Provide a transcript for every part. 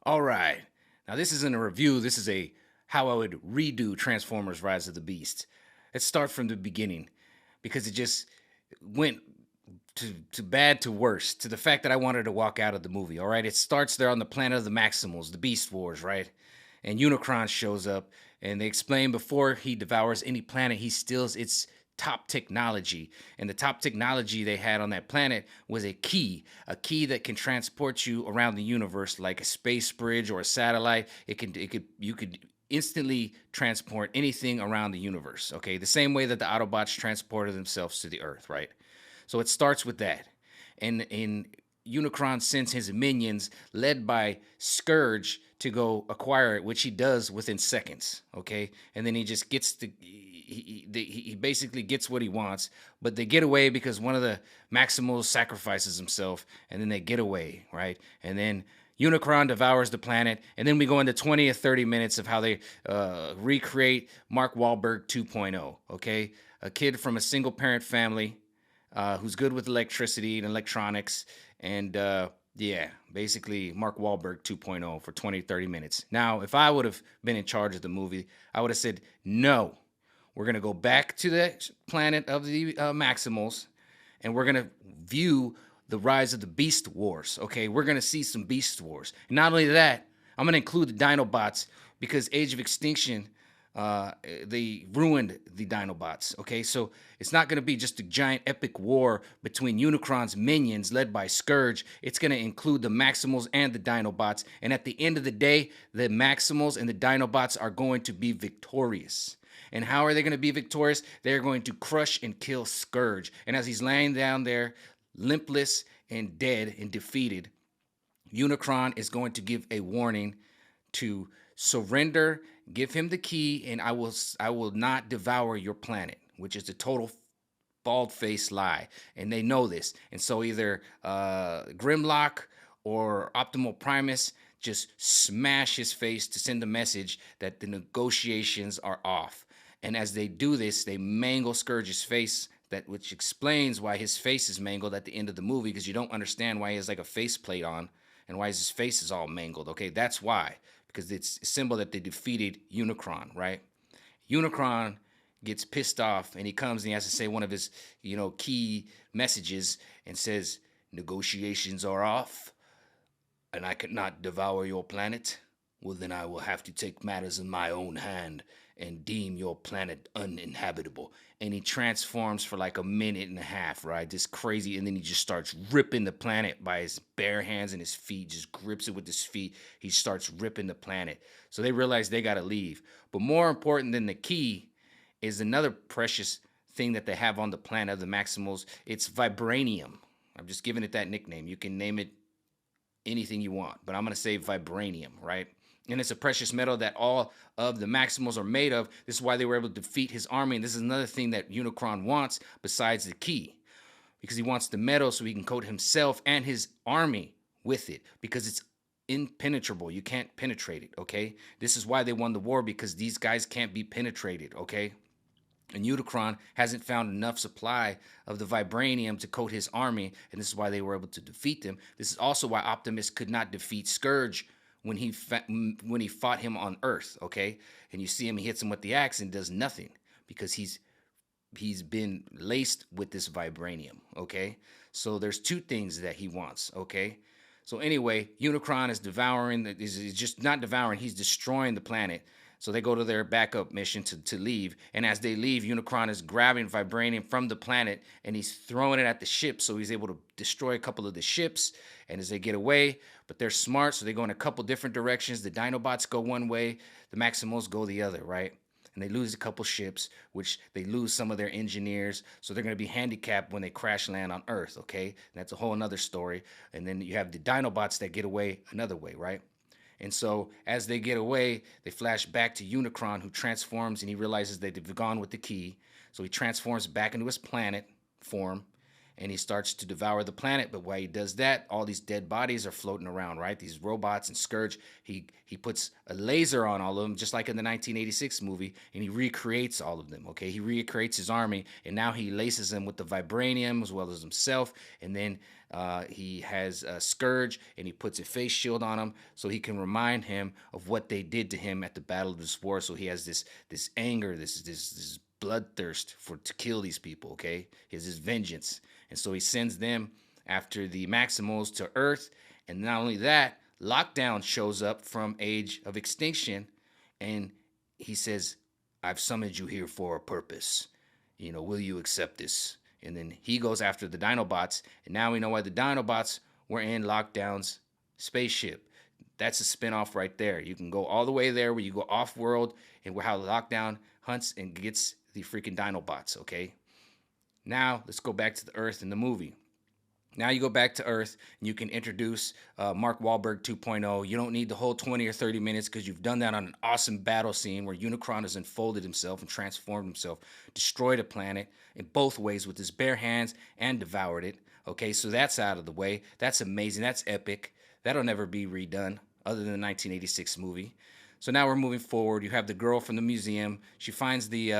All right. Now, this isn't a review. This is a how I would redo Transformers Rise of the Beast. Let's start from the beginning because it just went to bad to worse to the fact that I wanted to walk out of the movie. All right. It starts there on the planet of the Maximals, the Beast Wars, right? And Unicron shows up and they explain before he devours any planet, he steals its top technology. And the top technology they had on that planet was a key that can transport you around the universe like a space bridge or a satellite. You could instantly transport anything around the universe. Okay. The same way that the Autobots transported themselves to the Earth, right? So it starts with that. And Unicron sends his minions, led by Scourge, to go acquire it, which he does within seconds. Okay, and then he just gets he basically gets what he wants, but they get away because one of the Maximals sacrifices himself, and then they get away, right? And then Unicron devours the planet, and then we go into 20 or 30 minutes of how they recreate Mark Wahlberg 2.0. Okay, a kid from a single parent family who's good with electricity and electronics. And yeah, basically Mark Wahlberg 2.0 for 20, 30 minutes. Now, if I would have been in charge of the movie, I would have said, no, we're going to go back to the planet of the Maximals and we're going to view the rise of the Beast Wars. Okay, we're going to see some Beast Wars. And not only that, I'm going to include the Dinobots because Age of Extinction they ruined the Dinobots. Okay, so it's not going to be just a giant epic war between Unicron's minions led by Scourge. It's going to include the Maximals and the Dinobots. And at the end of the day, the Maximals and the Dinobots are going to be victorious. And how are they going to be victorious? They're going to crush and kill Scourge. And as he's laying down there, limpless and dead and defeated, Unicron is going to give a warning to surrender, give him the key, and I will not devour your planet, which is a total bald-faced lie, and they know this. And so either Grimlock or Optimal Primus just smash his face to send a message that the negotiations are off. And as they do this, they mangle Scourge's face, that which explains why his face is mangled at the end of the movie, because you don't understand why he has like a faceplate on and why his face is all mangled. Okay, that's why, because it's a symbol that they defeated Unicron, right? Unicron gets pissed off and he comes and he has to say one of his, key messages and says, "Negotiations are off and I could not devour your planet. Well, then I will have to take matters in my own hand and deem your planet uninhabitable." And he transforms for like a minute and a half, right? Just crazy. And then he just starts ripping the planet by his bare hands and his feet, just grips it with his feet. He starts ripping the planet. So they realize they got to leave. But more important than the key is another precious thing that they have on the planet of the Maximals. It's vibranium. I'm just giving it that nickname. You can name it anything you want, but I'm going to say vibranium, right? And it's a precious metal that all of the Maximals are made of. This is why they were able to defeat his army. And this is another thing that Unicron wants besides the key, because he wants the metal so he can coat himself and his army with it, because it's impenetrable. You can't penetrate it, okay? This is why they won the war, because these guys can't be penetrated, okay? And Unicron hasn't found enough supply of the vibranium to coat his army, and this is why they were able to defeat them. This is also why Optimus could not defeat Scourge when he fought him on Earth. Okay, and you see him, he hits him with the axe and does nothing because he's been laced with this vibranium. Okay, so there's two things that he wants. Okay, so anyway, Unicron is is just not devouring, he's destroying the planet. So they go to their backup mission to leave. And as they leave, Unicron is grabbing vibranium from the planet and he's throwing it at the ship. So he's able to destroy a couple of the ships. And as they get away, but they're smart, so they go in a couple different directions. The Dinobots go one way, the Maximals go the other, right? And they lose a couple ships, which they lose some of their engineers. So they're going to be handicapped when they crash land on Earth, okay? And that's a whole another story. And then you have the Dinobots that get away another way, right? And so as they get away, they flash back to Unicron, who transforms and he realizes that they've gone with the key. So he transforms back into his planet form and he starts to devour the planet. But while he does that, all these dead bodies are floating around, right? These robots and Scourge. He puts a laser on all of them, just like in the 1986 movie, and he recreates all of them. Okay, he recreates his army, and now he laces them with the vibranium as well as himself, and then he has Scourge, and he puts a face shield on him so he can remind him of what they did to him at the Battle of the Spore. So he has this anger, this bloodthirst to kill these people. Okay, he has his vengeance, and so he sends them after the Maximals to Earth. And not only that, Lockdown shows up from Age of Extinction, and he says, "I've summoned you here for a purpose. Will you accept this?" And then he goes after the Dinobots, and now we know why the Dinobots were in Lockdown's spaceship. That's a spinoff right there. You can go all the way there where you go off world and where how Lockdown hunts and gets the freaking Dinobots, okay? Now let's go back to the Earth in the movie. Now you go back to Earth and you can introduce Mark Wahlberg 2.0. You don't need the whole 20 or 30 minutes because you've done that on an awesome battle scene where Unicron has unfolded himself and transformed himself, destroyed a planet in both ways with his bare hands and devoured it. Okay, so that's out of the way. That's amazing. That's epic. That'll never be redone other than the 1986 movie. So now we're moving forward. You have the girl from the museum. She finds the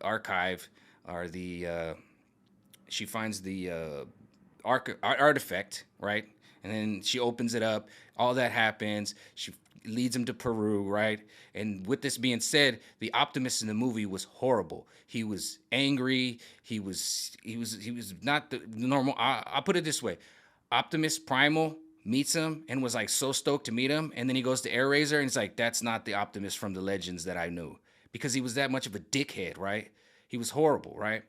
archive or she finds the artifact, right? And then she opens it up. All that happens. She leads him to Peru, right? And with this being said, the Optimus in the movie was horrible. He was angry. He was not the normal. I'll put it this way: Optimus Primal meets him and was like so stoked to meet him, and then he goes to Airazor and he's like, "That's not the Optimus from the Legends that I knew," because he was that much of a dickhead, right? He was horrible, right?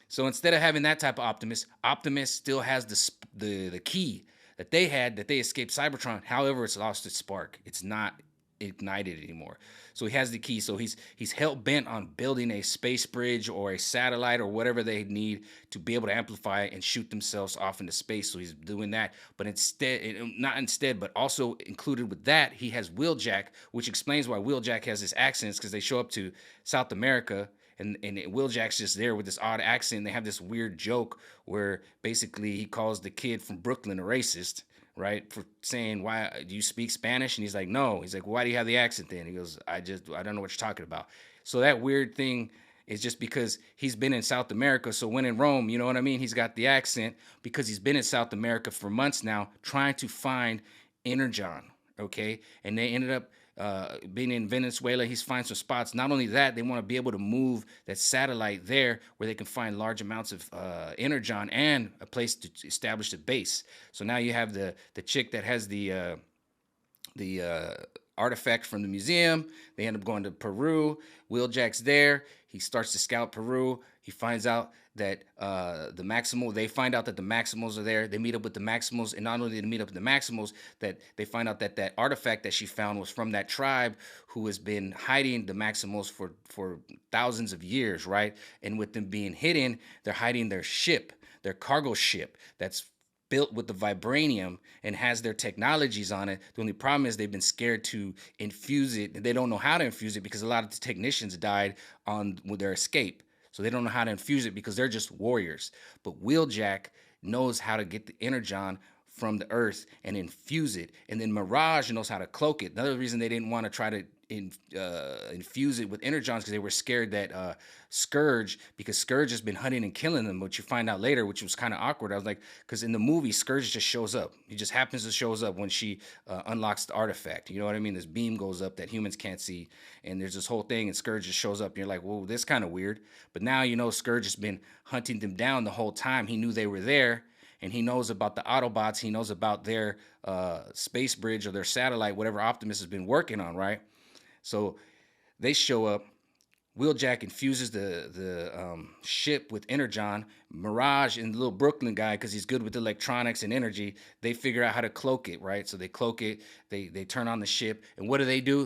So instead of having that type of Optimus still has the key that they had, that they escaped Cybertron. However, it's lost its spark. It's not ignited anymore. So he has the key. So he's hell bent on building a space bridge or a satellite or whatever they need to be able to amplify and shoot themselves off into space. So he's doing that. But but also included with that, he has Wheeljack, which explains why Wheeljack has this accent, because they show up to South America. And Wheeljack's just there with this odd accent. They have this weird joke where basically he calls the kid from Brooklyn a racist, right? For saying, "Why do you speak Spanish?" And he's like, "No." He's like, "Why do you have the accent then?" He goes, I don't know what you're talking about." So that weird thing is just because he's been in South America. So when in Rome, you know what I mean? He's got the accent because he's been in South America for months now trying to find Energon, okay? And they ended up being in Venezuela. He's finding some spots. Not only that, they want to be able to move that satellite there where they can find large amounts of energon and a place to establish a base. So now you have the chick that has the artifact from the museum. They end up going to Peru. Wheeljack's there. He starts to scout Peru. He finds out that they find out that the Maximals are there. They meet up with the Maximals, and not only did they meet up with the Maximals, that they find out that artifact that she found was from that tribe who has been hiding the Maximals for thousands of years, right? And with them being hidden, they're hiding their ship, their cargo ship that's built with the vibranium and has their technologies on it. The only problem is they've been scared to infuse it. They don't know how to infuse it because a lot of the technicians died with their escape. So they don't know how to infuse it because they're just warriors. But Wheeljack knows how to get the energon from the earth and infuse it. And then Mirage knows how to cloak it. Another reason they didn't want to try to infuse it with energons because they were scared that Scourge, because Scourge has been hunting and killing them, which you find out later, which was kind of awkward. I was like, because in the movie, Scourge just shows up. He just happens to shows up when she unlocks the artifact. You know what I mean? This beam goes up that humans can't see, and there's this whole thing, and Scourge just shows up, and you're like, whoa, this kind of weird. But now you know Scourge has been hunting them down the whole time. He knew they were there. And he knows about the Autobots. He knows about their space bridge or their satellite, whatever Optimus has been working on, right? So they show up. Wheeljack infuses the ship with energon. Mirage and the little Brooklyn guy, because he's good with electronics and energy, they figure out how to cloak it, right? So they cloak it. They turn on the ship. And what do?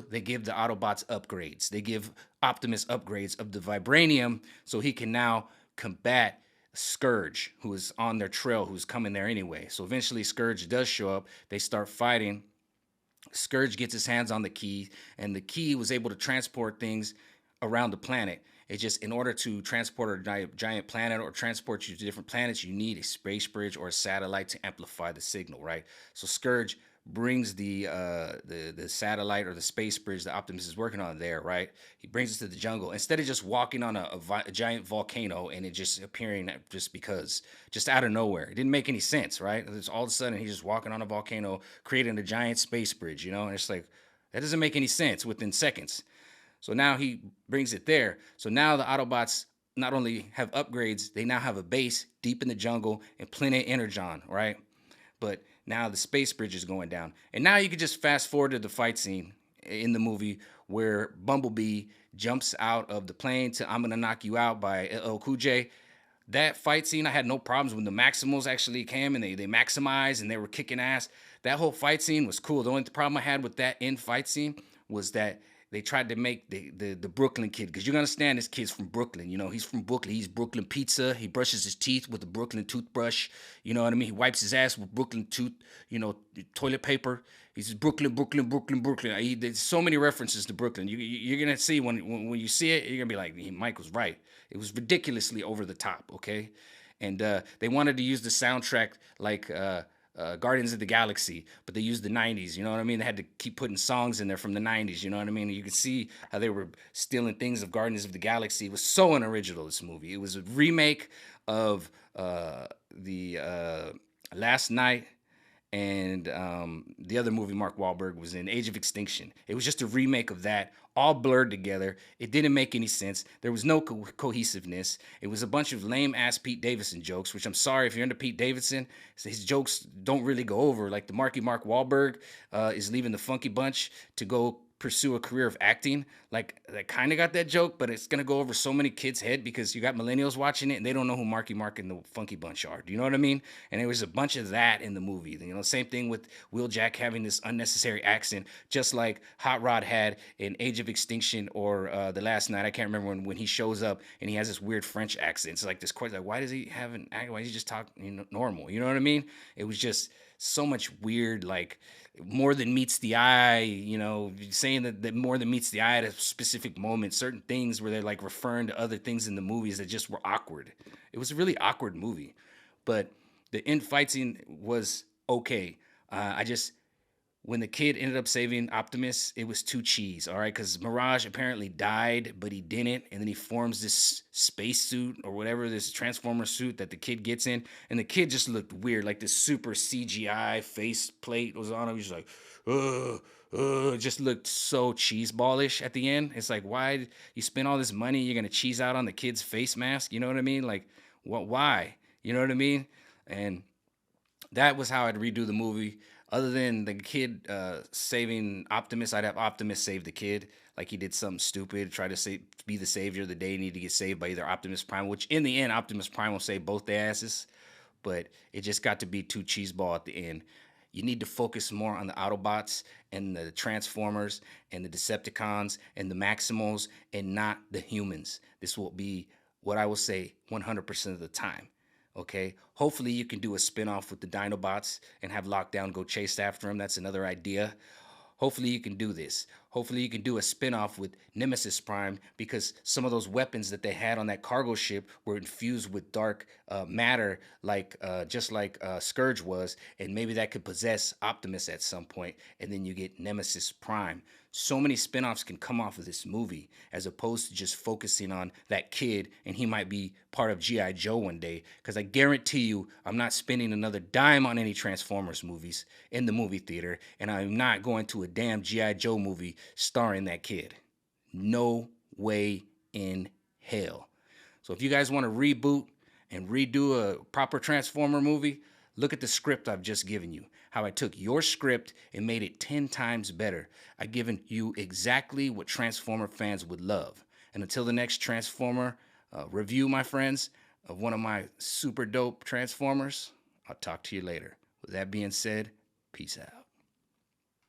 They give the Autobots upgrades. They give Optimus upgrades of the vibranium so he can now combat Scourge, who is on their trail, who's coming there anyway. So eventually Scourge does show up. They start fighting. Scourge gets his hands on the key, and the key was able to transport things around the planet. It's just in order to transport a giant planet or transport you to different planets, you need a space bridge or a satellite to amplify the signal, right? So Scourge brings the satellite or the space bridge that Optimus is working on there, right? He brings it to the jungle instead of just walking on a giant volcano and it just appearing just because, just out of nowhere. It didn't make any sense, right? It's all of a sudden he's just walking on a volcano, creating a giant space bridge, you know? And it's like that doesn't make any sense within seconds. So now he brings it there. So now the Autobots not only have upgrades, they now have a base deep in the jungle and plenty of energon, right? But now the space bridge is going down. And now you can just fast forward to the fight scene in the movie where Bumblebee jumps out of the plane to "I'm Gonna Knock You Out" by LL Cool J. That fight scene, I had no problems when the Maximals actually came and they maximized and they were kicking ass. That whole fight scene was cool. The only problem I had with that end fight scene was that they tried to make the Brooklyn kid, because you understand this kid's from Brooklyn. You know, he's from Brooklyn. He's Brooklyn pizza. He brushes his teeth with a Brooklyn toothbrush. You know what I mean? He wipes his ass with Brooklyn toilet paper. He's Brooklyn, Brooklyn, Brooklyn, Brooklyn. There's so many references to Brooklyn. You're gonna see when you see it, you're gonna be like, Mike was right. It was ridiculously over the top, okay? And they wanted to use the soundtrack like Guardians of the Galaxy, but they used the 90s, you know what I mean? They had to keep putting songs in there from the 90s, you know what I mean? You can see how they were stealing things of Guardians of the Galaxy. It was so unoriginal, this movie. It was a remake of the Last Night and the other movie Mark Wahlberg was in, Age of Extinction. It was just a remake of that, all blurred together. It didn't make any sense. There was no cohesiveness. It was a bunch of lame-ass Pete Davidson jokes, which I'm sorry if you're into Pete Davidson. His jokes don't really go over. Like the Mark Wahlberg is leaving the Funky Bunch to go pursue a career of acting. Like, that kind of got that joke, but it's going to go over so many kids' head because you got millennials watching it and they don't know who Marky Mark and the Funky Bunch are. Do you know what I mean? And there was a bunch of that in the movie. You know, same thing with Wheeljack having this unnecessary accent, just like Hot Rod had in Age of Extinction or The Last Night. I can't remember when he shows up and he has this weird French accent. It's like this question, like, why does he have an accent? Why does he just talk normal? You know what I mean? It was just so much weird, like more than meets the eye, saying that more than meets the eye at a specific moment, certain things where they're like referring to other things in the movies that just were awkward. It was a really awkward movie, but the end fight scene was okay. When the kid ended up saving Optimus, it was too cheese, all right? Because Mirage apparently died, but he didn't. And then he forms this space suit or whatever, this Transformer suit that the kid gets in. And the kid just looked weird, like this super CGI face plate was on him. He's just like, it just looked so cheeseballish at the end. It's like, why you spend all this money, you're going to cheese out on the kid's face mask? You know what I mean? Like, why? You know what I mean? And that was how I'd redo the movie. Other than the kid saving Optimus, I'd have Optimus save the kid. Like he did something stupid, try to be the savior of the day, need to get saved by either Optimus Prime, which in the end, Optimus Prime will save both their asses. But it just got to be too cheeseball at the end. You need to focus more on the Autobots and the Transformers and the Decepticons and the Maximals and not the humans. This will be what I will say 100% of the time. Okay, hopefully you can do a spin-off with the Dinobots and have Lockdown go chase after him. That's another idea. Hopefully you can do this. Hopefully you can do a spin-off with Nemesis Prime, because some of those weapons that they had on that cargo ship were infused with dark matter, just like Scourge was, and maybe that could possess Optimus at some point, and then you get Nemesis Prime. So many spin-offs can come off of this movie as opposed to just focusing on that kid and he might be part of G.I. Joe one day, because I guarantee you I'm not spending another dime on any Transformers movies in the movie theater, and I'm not going to a damn G.I. Joe movie starring that kid. No way in hell. So if you guys want to reboot and redo a proper Transformer movie, look at the script I've just given you. How I took your script and made it 10 times better. I've given you exactly what Transformer fans would love. And until the next Transformer review, my friends, of one of my super dope Transformers, I'll talk to you later. With that being said, peace out.